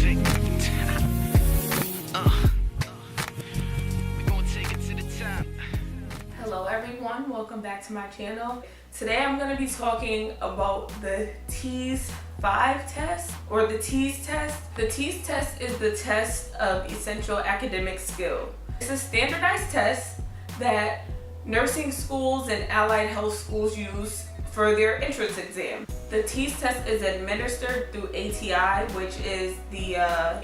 music. We're gonna take it to the top. Hello everyone, welcome back to my channel. Today I'm going to be talking about the TEAS 5 test or the TEAS test. The TEAS test is the test of essential academic skill. It's a standardized test that nursing schools and allied health schools use for their entrance exam. The TEAS test is administered through ATI, which is the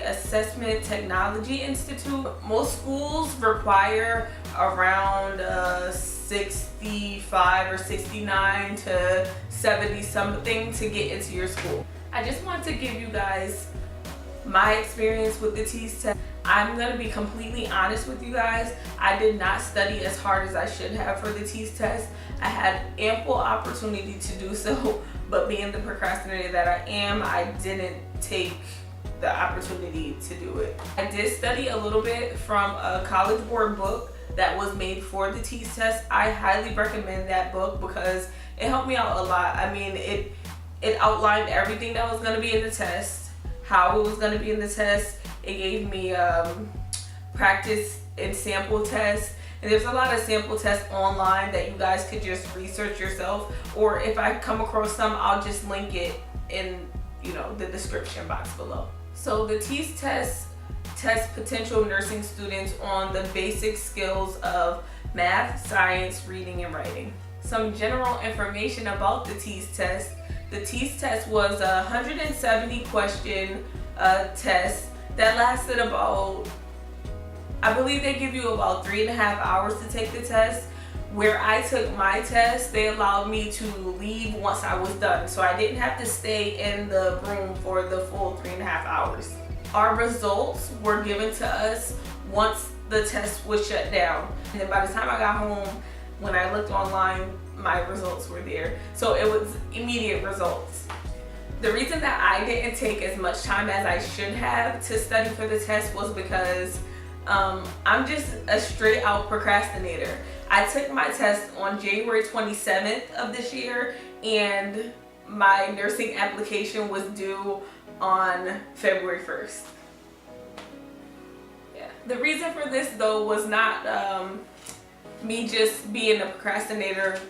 Assessment Technology Institute. Most schools require around 65 or 69 to 70 something to get into your school. I just want to give you guys my experience with the TEAS test. I'm going to be completely honest with you guys. I did not study as hard as I should have for the TEAS test. I had ample opportunity to do so, but being the procrastinator that I am, I didn't take the opportunity to do it. I did study a little bit from a College Board book that was made for the TEAS test. I highly recommend that book because it helped me out a lot. I mean, it outlined everything that was going to be in the test, how it was going to be in the test. It gave me practice and sample tests. And there's a lot of sample tests online that you guys could just research yourself. Or if I come across some, I'll just link it in the description box below. So the TEAS test tests potential nursing students on the basic skills of math, science, reading, and writing. Some general information about the TEAS test. The TEAS test was a 170 question test that lasted about, I believe they give you about 3.5 hours to take the test. Where I took my test, they allowed me to leave once I was done. So I didn't have to stay in the room for the full 3.5 hours. Our results were given to us once the test was shut down. And then by the time I got home, when I looked online, my results were there. So it was immediate results. The reason that I didn't take as much time as I should have to study for the test was because I'm just a straight out procrastinator. I took my test on January 27th of this year, and my nursing application was due on February 1st. Yeah. The reason for this though was not me just being a procrastinator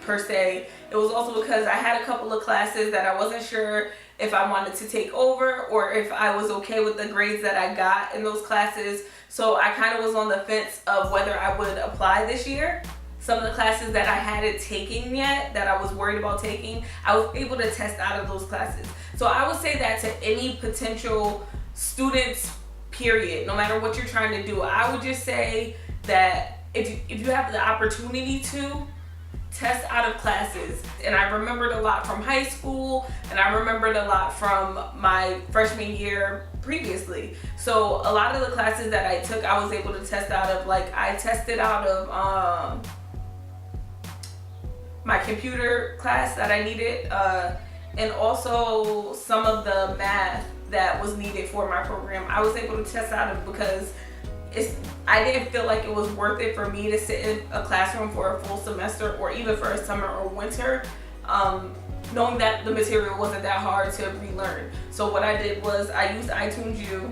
per se. It was also because I had a couple of classes that I wasn't sure if I wanted to take over or if I was okay with the grades that I got in those classes. So I kind of was on the fence of whether I would apply this year. Some of the classes that I hadn't taken yet, that I was worried about taking, I was able to test out of those classes. So I would say that to any potential students, period, no matter what you're trying to do, I would just say that if you have the opportunity to, test out of classes. And I remembered a lot from high school, and I remembered a lot from my freshman year previously. So a lot of the classes that I took, I was able to test out of. Like I tested out of my computer class that I needed, and also some of the math that was needed for my program. I was able to test out of because I didn't feel like it was worth it for me to sit in a classroom for a full semester or even for a summer or winter, knowing that the material wasn't that hard to relearn. So what I did was I used iTunes U.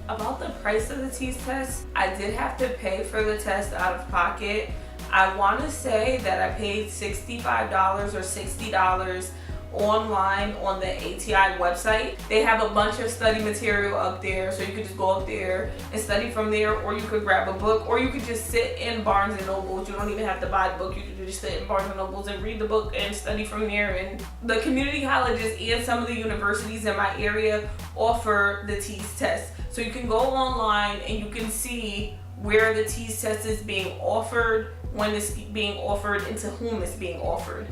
About the price of the TEAS test, I did have to pay for the test out of pocket. I want to say that I paid $65 or $60 online on the ATI website. They have a bunch of study material up there, so you could just go up there and study from there, or you could grab a book, or you could just sit in Barnes and Nobles. You don't even have to buy the book. You could just sit in Barnes and Nobles and read the book and study from there. And the community colleges and some of the universities in my area offer the TEAS test. So you can go online and you can see where the TEAS test is being offered, when it's being offered, and to whom it's being offered.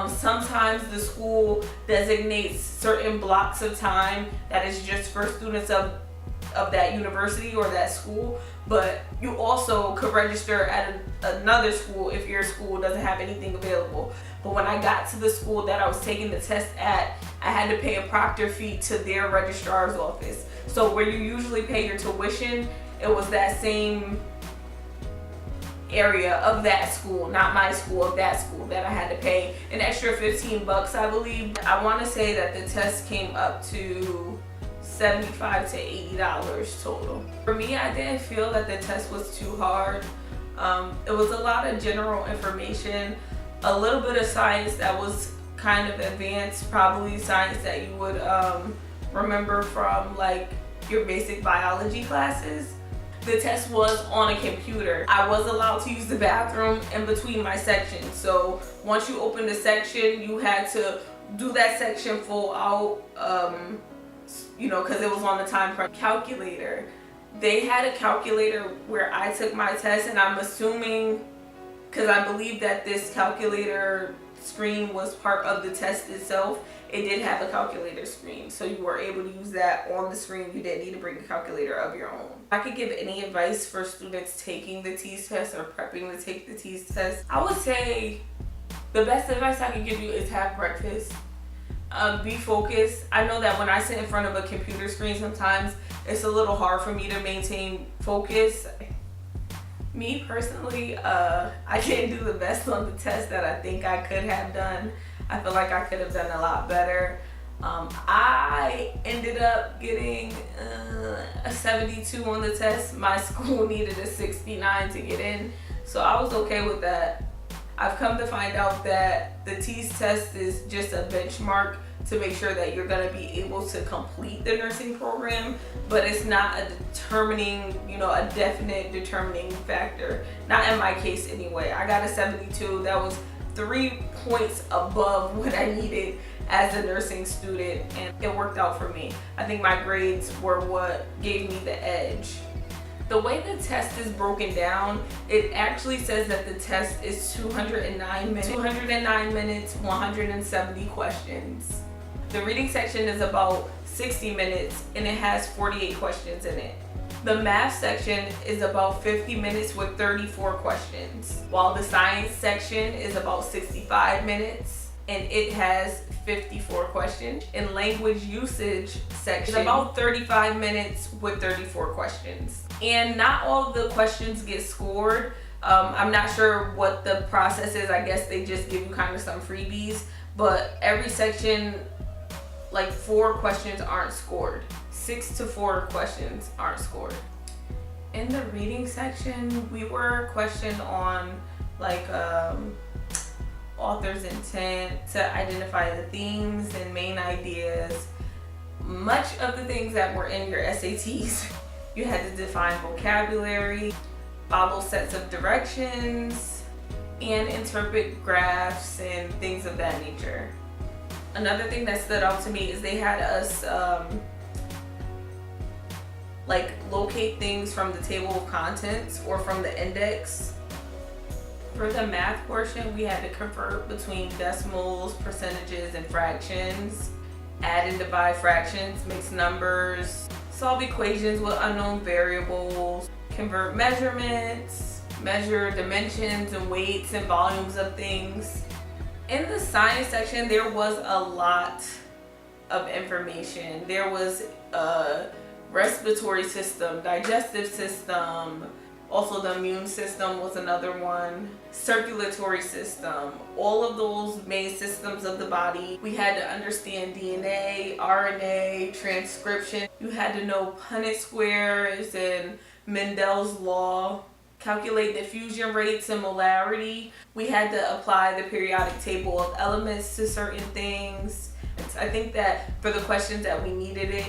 Sometimes the school designates certain blocks of time that is just for students of that university or that school, but you also could register at another school if your school doesn't have anything available. But when I got to the school that I was taking the test at, I had to pay a proctor fee to their registrar's office. So where you usually pay your tuition, it was that same area of that school, not my school, of that school, that I had to pay an extra $15, I believe. I want to say that the test came up to $75 to $80 total. For me, I didn't feel that the test was too hard. It was a lot of general information, a little bit of science that was kind of advanced, probably science that you would remember from like your basic biology classes. The test was on a computer. I was allowed to use the bathroom in between my sections. So once you opened the section, you had to do that section full out, you know, because it was on the time frame. Calculator. They had a calculator where I took my test, and I'm assuming, because I believe that this calculator screen was part of the test itself, it did have a calculator screen, so you were able to use that on the screen. You didn't need to bring a calculator of your own. If I could give any advice for students taking the TEAS test or prepping to take the TEAS test, I would say the best advice I can give you is have breakfast. Be focused. I know that when I sit in front of a computer screen, sometimes it's a little hard for me to maintain focus. Me personally, I didn't do the best on the test that I think I could have done. I feel like I could have done a lot better. I ended up getting a 72 on the test. My school needed a 69 to get in, so I was okay with that. I've come to find out that the TEAS test is just a benchmark to make sure that you're going to be able to complete the nursing program, but it's not a determining, you know, a definite determining factor. Not in my case anyway. I got a 72. That was 3 points above what I needed as a nursing student, and it worked out for me. I think my grades were what gave me the edge. The way the test is broken down, it actually says that the test is 209 minutes. 209 minutes, 170 questions. The reading section is about 60 minutes, and it has 48 questions in it. The math section is about 50 minutes with 34 questions, while the science section is about 65 minutes, and it has 54 questions. And language usage section is about 35 minutes with 34 questions. And not all of the questions get scored. I'm not sure what the process is. I guess they just give you kind of some freebies, but every section, like 4 questions aren't scored. 6 to 4 questions aren't scored. In the reading section, we were questioned on like author's intent, to identify the themes and main ideas. Much of the things that were in your SATs, you had to define vocabulary, follow sets of directions, and interpret graphs and things of that nature. Another thing that stood out to me is they had us like locate things from the table of contents or from the index. For the math portion, we had to convert between decimals, percentages, and fractions, add and divide fractions, mix numbers, solve equations with unknown variables, convert measurements, measure dimensions and weights and volumes of things. In the science section, there was a lot of information. There was a respiratory system, digestive system, also the immune system was another one, circulatory system, all of those main systems of the body. We had to understand DNA, RNA, transcription. You had to know Punnett squares and Mendel's law, calculate diffusion rates and molarity. We had to apply the periodic table of elements to certain things. I think that for the questions that we needed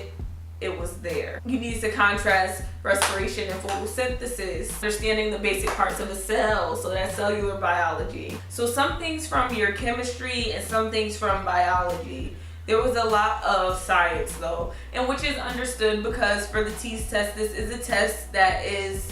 it was there. You need to contrast respiration and photosynthesis, understanding the basic parts of a cell, so that's cellular biology. So some things from your chemistry and some things from biology. There was a lot of science though, and which is understood because for the TEAS test, this is a test that is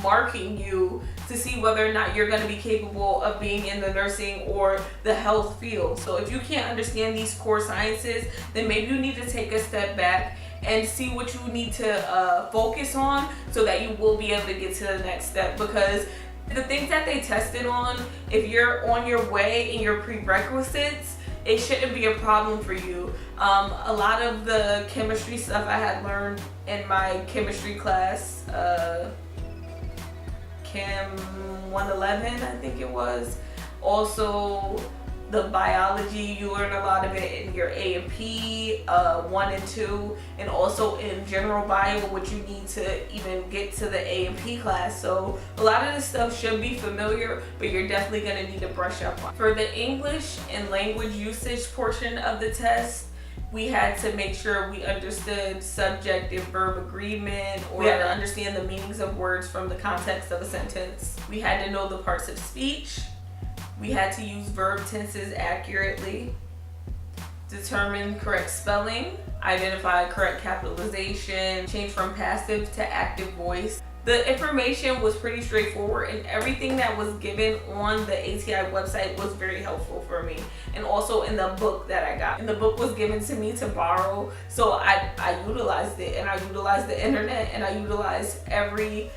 marking you to see whether or not you're going to be capable of being in the nursing or the health field. So if you can't understand these core sciences, then maybe you need to take a step back and see what you need to focus on so that you will be able to get to the next step. Because the things that they tested on, if you're on your way in your prerequisites, it shouldn't be a problem for you. A lot of the chemistry stuff I had learned in my chemistry class, Chem 111, I think it was. Also, the biology, you learn a lot of it in your A&P 1 and 2, and also in general bio, which you need to even get to the A&P class. So a lot of this stuff should be familiar, but you're definitely going to need to brush up on. For the English and language usage portion of the test, we had to make sure we understood subject and verb agreement, or we had to understand the meanings of words from the context of a sentence. We had to know the parts of speech. We had to use verb tenses accurately, determine correct spelling, identify correct capitalization, change from passive to active voice. The information was pretty straightforward, and everything that was given on the ATI website was very helpful for me, and also in the book that I got. And the book was given to me to borrow, so I utilized it, and I utilized the internet, and I utilized every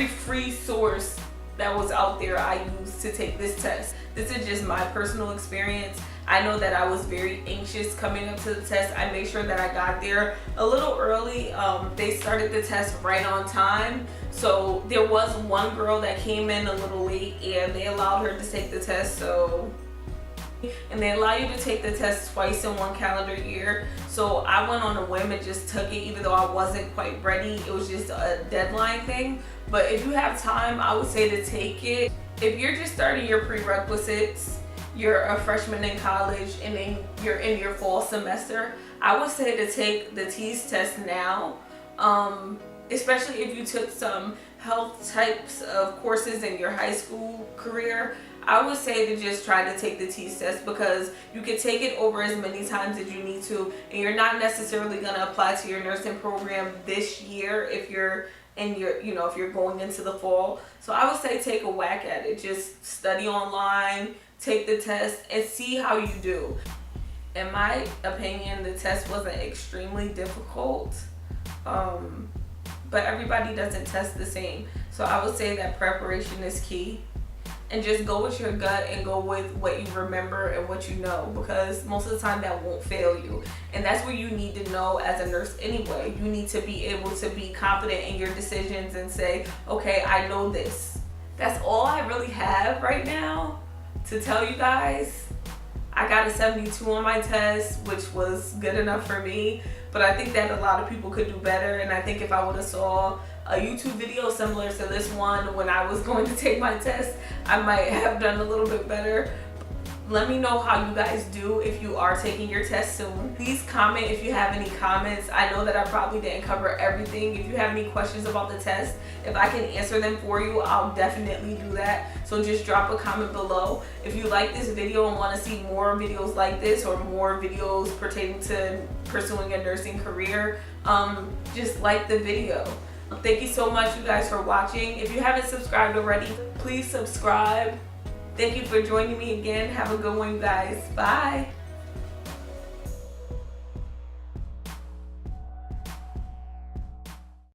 free source that was out there I used to take this test. This is just my personal experience. I know that I was very anxious coming up to the test. I made sure that I got there a little early. They started the test right on time. So there was one girl that came in a little late, and they allowed her to take the test. And they allow you to take the test twice in one calendar year. So I went on a whim and just took it, even though I wasn't quite ready. It was just a deadline thing. But if you have time, I would say to take it. If you're just starting your prerequisites, you're a freshman in college, and then you're in your fall semester, I would say to take the TEAS test now, especially if you took some health types of courses in your high school career. I would say to just try to take the TEAS test, because you can take it over as many times as you need to, and you're not necessarily going to apply to your nursing program this year if you're in your, if you're going into the fall. So I would say take a whack at it. Just study online, take the test, and see how you do. In my opinion, the test wasn't extremely difficult, but everybody doesn't test the same. So I would say that preparation is key, and just go with your gut and go with what you remember and what you know, because most of the time that won't fail you. And that's what you need to know as a nurse anyway. You need to be able to be confident in your decisions and say, okay, I know this. That's all I really have right now to tell you guys. I got a 72 on my test, which was good enough for me, but I think that a lot of people could do better. And I think if I would have saw a YouTube video similar to this one when I was going to take my test, I might have done a little bit better. Let me know how you guys do if you are taking your test soon. Please comment if you have any comments. I know that I probably didn't cover everything. If you have any questions about the test, if I can answer them for you, I'll definitely do that. So just drop a comment below. If you like this video and want to see more videos like this, or more videos pertaining to pursuing a nursing career, just like the video. Thank you so much, you guys, for watching. If you haven't subscribed already, please subscribe. Thank you for joining me again. Have a good one, guys. Bye.